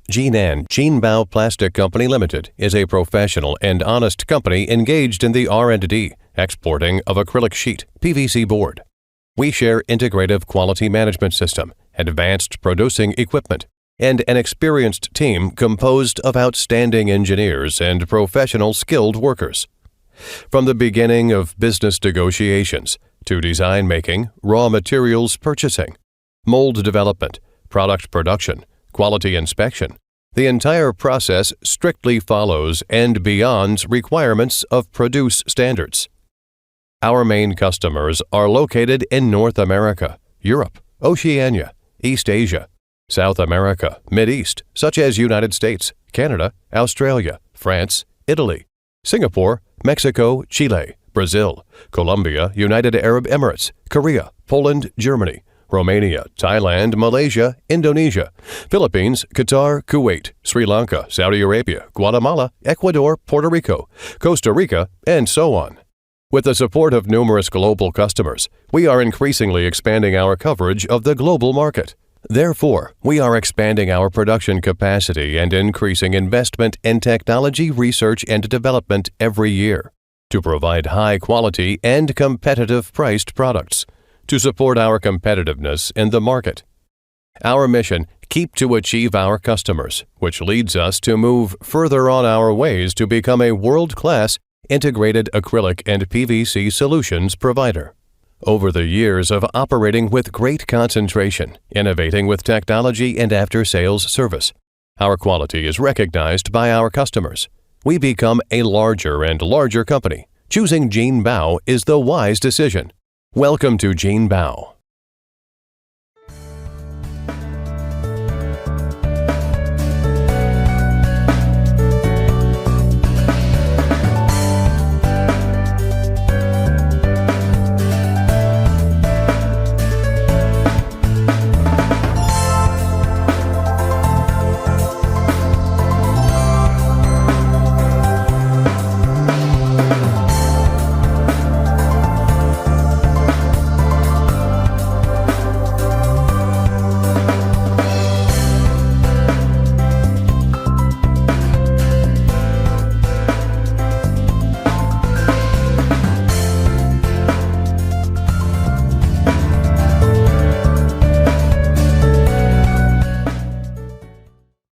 Jinbao Plastic Company Limited is a professional and honest company engaged in the R&D, exporting of acrylic sheet, PVC board. We share integrative quality management system, advanced producing equipment, and an experienced team composed of outstanding engineers and professional skilled workers. From the beginning of business negotiations to design making, raw materials purchasing, mold development, product production, quality inspection, the entire process strictly follows and beyond requirements of produce standards. Our main customers are located in North America, Europe, Oceania, East Asia, South America, Mideast, such as United States, Canada, Australia, France, Italy, Singapore, Mexico, Chile, Brazil, Colombia, United Arab Emirates, Korea, Poland, Germany, Romania, Thailand, Malaysia, Indonesia, Philippines, Qatar, Kuwait, Sri Lanka, Saudi Arabia, Guatemala, Ecuador, Puerto Rico, Costa Rica, and so on. With the support of numerous global customers, we are increasingly expanding our coverage of the global market. Therefore, we are expanding our production capacity and increasing investment in technology research and development every year to provide high-quality and competitive-priced products to support our competitiveness in the market. Our mission: keep to achieve our customers, which leads us to move further on our ways to become a world-class integrated acrylic and PVC solutions provider. Over the years of operating with great concentration, innovating with technology and after-sales service, our quality is recognized by our customers. We become a larger and larger company. Choosing Jinbao is the wise decision. Welcome to Jinbao.